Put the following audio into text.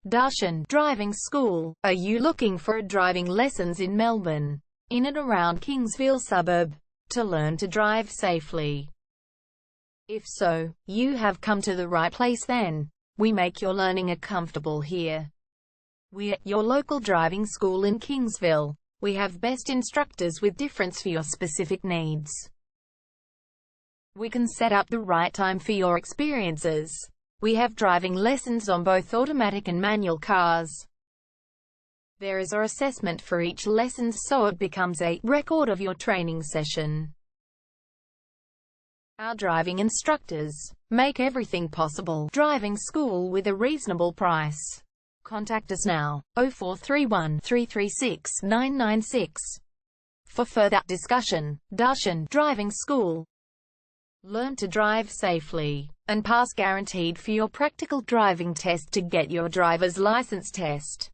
Darshan Driving School. Are you looking for driving lessons in Melbourne, in and around Kingsville suburb, to learn to drive safely? If so, you have come to the right place then. We make your learning comfortable here. We're your local driving school in Kingsville. We have best instructors with difference for your specific needs. We can set up the right time for your experiences. We have driving lessons on both automatic and manual cars. There is an assessment for each lesson so it becomes a record of your training session. Our driving instructors make everything possible. Driving school with a reasonable price. Contact us now, 0431 336 996. For further discussion. Darshan Driving School. Learn to drive safely and pass guaranteed for your practical driving test to get your driver's license test.